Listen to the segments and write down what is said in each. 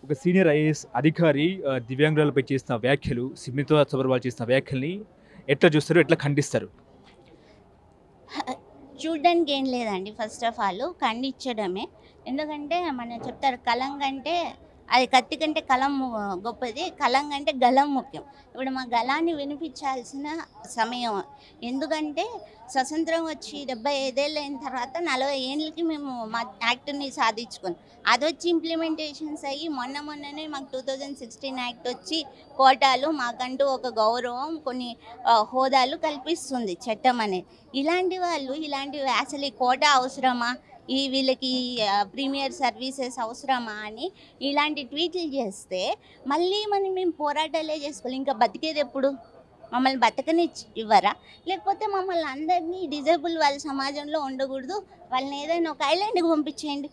ఒక senior IAS అధికారి దివ్యాంగురాలపై చేసిన వ్యాఖ్యలు, స్మితా సబర్వాల్ చేసిన వ్యాఖ్యల్ని ఎట్లా చూస్తారు? ఎట్లా ఖండిస్తారు? చూడ్డానికి ఏం లేదండి. ఫస్ట్ ఆఫ్ ఆల్ ఖండించడమే. ఎందుకంటే మనం చెప్తారు కలం కంటే అది కత్తి కంటే కలం గొప్పది, కలం కంటే గలం ముఖ్యం. ఇప్పుడు మా గలాన్ని వినిపించాల్సిన సమయం. ఎందుకంటే స్వతంత్రం వచ్చి 75 ఏళ్ళు అయిన తర్వాత 40 ఏళ్ళకి మేము మా యాక్ట్ని సాధించుకున్నాం. అది వచ్చి ఇంప్లిమెంటేషన్స్ అయ్యి మొన్ననే మాకు 2016 యాక్ట్ వచ్చి కోటాలు మాకంటూ ఒక గౌరవం, కొన్ని హోదాలు కల్పిస్తుంది చట్టం అనేది. ఇలాంటి వాళ్ళు ఇలాంటివి అసలు ఈ కోటా అవసరమా, ఈ వీళ్ళకి ప్రీమియర్ సర్వీసెస్ అవసరమా అని ఇలాంటి ట్వీట్లు చేస్తే మళ్ళీ మేము పోరాటాలే చేసుకోవాలి. ఇంకా బతికేది ఎప్పుడు? మమ్మల్ని బతకని ఇవ్వరా? లేకపోతే మమ్మల్ని అందరినీ డిజేబుల్ వాళ్ళ సమాజంలో ఉండకూడదు, వాళ్ళని ఏదైనా ఒక ఐలాండ్కి పంపించేయండి.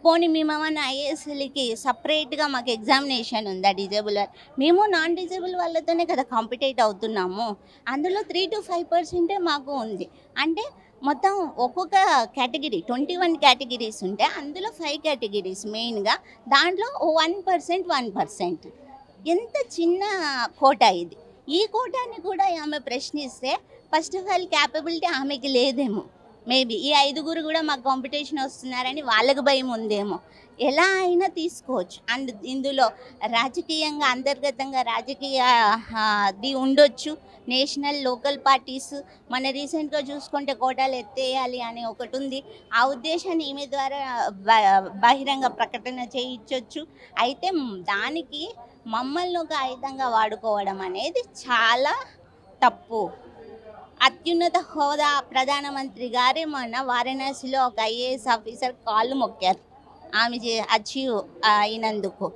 పోనీ మేమేమన్నా ఐఏఎస్లకి సపరేట్గా మాకు ఎగ్జామినేషన్ ఉందా డిజేబుల్? మేము నాన్ డిజేబుల్ వాళ్ళతోనే కదా కాంపిటేట్ అవుతున్నాము. అందులో 3 to 5% మాకు ఉంది. అంటే మొత్తం ఒక్కొక్క కేటగిరీ 21 కేటగిరీస్ ఉంటే అందులో 5 కేటగిరీస్ మెయిన్గా, దాంట్లో 1%. ఎంత చిన్న కోటా ఇది. ఈ కోటాని కూడా ఆమె ప్రశ్నిస్తే ఫస్ట్ ఆఫ్ ఆల్ క్యాపబిలిటీ ఆమెకి లేదేమో. మేబీ ఈ 5గురు కూడా మాకు కాంపిటీషన్ వస్తున్నారని వాళ్ళకు భయం ఉందేమో. ఎలా అయినా తీసుకోవచ్చు. అండ్ ఇందులో రాజకీయంగా అంతర్గతంగా అది ఉండొచ్చు. నేషనల్ లోకల్ పార్టీస్ మన రీసెంట్గా చూసుకుంటే కోటాలు ఎత్తేయాలి అని ఒకటి ఉంది. ఆ ఉద్దేశాన్ని ఈమె ద్వారా బహిరంగ ప్రకటన చేయించవచ్చు. అయితే దానికి మమ్మల్ని ఒక ఆయుధంగా వాడుకోవడం అనేది చాలా తప్పు. అత్యున్నత హోదా ప్రధానమంత్రి గారే మొన్న వారణాసిలో ఒక ఐఏఎస్ ఆఫీసర్ కాళ్ళు మొక్కారు ఆమె అచీవ్ అయినందుకు.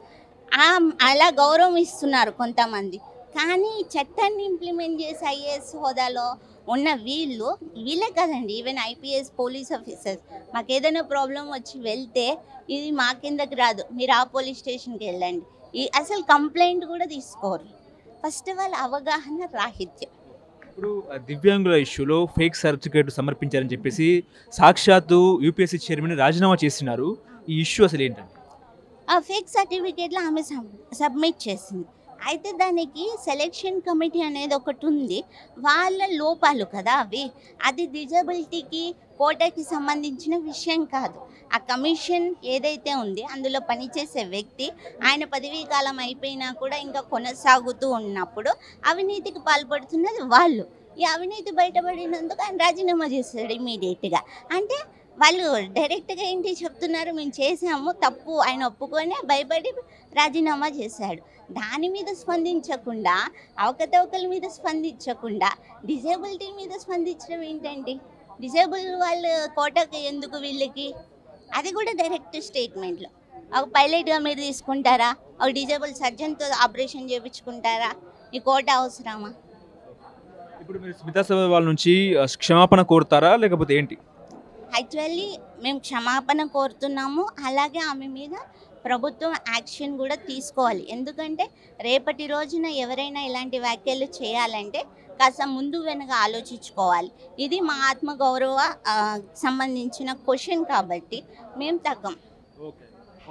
అలా గౌరవం ఇస్తున్నారు కొంతమంది. కానీ చట్టాన్ని ఇంప్లిమెంట్ చేసే ఐఏఎస్ హోదాలో ఉన్న వీళ్ళే కదండి, ఈవెన్ ఐపీఎస్ పోలీస్ ఆఫీసర్స్ మాకు ఏదైనా ప్రాబ్లం వచ్చి వెళ్తే ఇది మా కిందకి రాదు, మీరు ఆ పోలీస్ స్టేషన్కి వెళ్ళండి, అసలు కంప్లైంట్ కూడా తీసుకోరు. ఫస్ట్ ఆఫ్ ఆల్ అవగాహన రాహిత్యం. ఇప్పుడు దివ్యాంగుల ఇష్యూలో ఫేక్ సర్టిఫికేట్ సమర్పించారని చెప్పేసి సాక్షాత్తు యూపీఎస్సీ చైర్మన్ రాజీనామా చేస్తున్నారు. ఈ ఇష్యూ అసలు ఏంటంటే ఆ ఫేక్ సర్టిఫికేట్లో ఆమె సబ్మిట్ చేసింది. అయితే దానికి సెలెక్షన్ కమిటీ అనేది ఒకటి ఉంది. వాళ్ళ లోపాలు కదా అవి. అది డిజబిలిటీకి కోటాకి సంబంధించిన విషయం కాదు. ఆ కమిషన్ ఏదైతే ఉంది అందులో పనిచేసే వ్యక్తి ఆయన పదవీ కాలం అయిపోయినా కూడా ఇంకా కొనసాగుతూ ఉన్నప్పుడు అవినీతికి పాల్పడుతున్నది వాళ్ళు. ఈ అవినీతి బయటపడినందుకు ఆయన రాజీనామా చేశాడు ఇమీడియట్గా. అంటే వాళ్ళు డైరెక్ట్గా ఏంటి చెప్తున్నారు, మేము చేసాము తప్పు, ఆయన ఒప్పుకొని భయపడి రాజీనామా చేశాడు. దాని మీద స్పందించకుండా, అవకతవకల మీద స్పందించకుండా డిజేబిలిటీ మీద స్పందించడం ఏంటండి? డిజేబుల్ వాళ్ళు కోటాకి ఎందుకు వీళ్ళకి? అది కూడా డైరెక్ట్ స్టేట్మెంట్లో. ఒక పైలట్గా మీరు తీసుకుంటారా? ఒక డిజేబుల్ సర్జన్తో ఆపరేషన్ చేయించుకుంటారా? ఈ కోట అవసరమా? ఇప్పుడు మీరు స్మితా సబర్వాల్ నుంచి క్షమాపణ కోరుతారా లేకపోతే ఏంటి? యాక్చువల్లీ మేము క్షమాపణ కోరుతున్నాము. అలాగే ఆమె మీద ప్రభుత్వం యాక్షన్ కూడా తీసుకోవాలి. ఎందుకంటే రేపటి రోజున ఎవరైనా ఇలాంటి వ్యాఖ్యలు చేయాలంటే కాస్త ముందు వెనక ఆలోచించుకోవాలి. ఇది మా ఆత్మగౌరవ సంబంధించిన క్వశ్చన్ కాబట్టి మేము తగ్గం.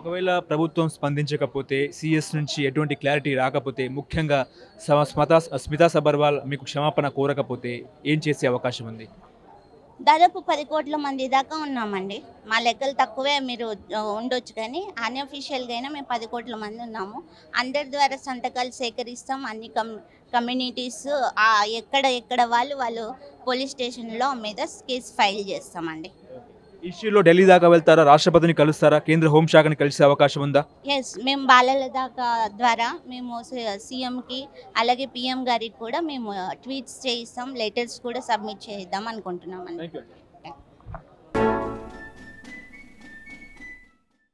ఒకవేళ ప్రభుత్వం స్పందించకపోతే, సిఎస్ నుంచి ఎటువంటి క్లారిటీ రాకపోతే, ముఖ్యంగా స్మితా సబర్వాల్ మీకు క్షమాపణ కోరకపోతే ఏం చేసే అవకాశం ఉంది? దాదాపు 10 కోట్ల మంది దాకా ఉన్నామండి. మా లెక్కలు తక్కువే మీరు ఉండొచ్చు, కానీ అన్అఫీషియల్గా అయినా మేము 10 కోట్ల మంది ఉన్నాము. అందరి ద్వారా సంతకాలు సేకరిస్తాం. అన్ని కమ్యూనిటీస్ ఎక్కడ వాళ్ళు పోలీస్ స్టేషన్లో మీద కేసు ఫైల్ చేస్తామండి. ఇష్యూలో ఢిల్లీ దాకా వెళ్తారా? రాష్ట్రపతిని కలుస్తారా? కేంద్ర హోంశాఖని కలిసే అవకాశం ఉందా? ఎస్, మేము బాలల దాకా ద్వారా మేము సీఎంకి అలాగే పిఎం గారికి కూడా మేము ట్వీట్స్ చేయిస్తాం, లెటర్స్ కూడా సబ్మిట్ చేద్దాం అనుకుంటున్నామండి.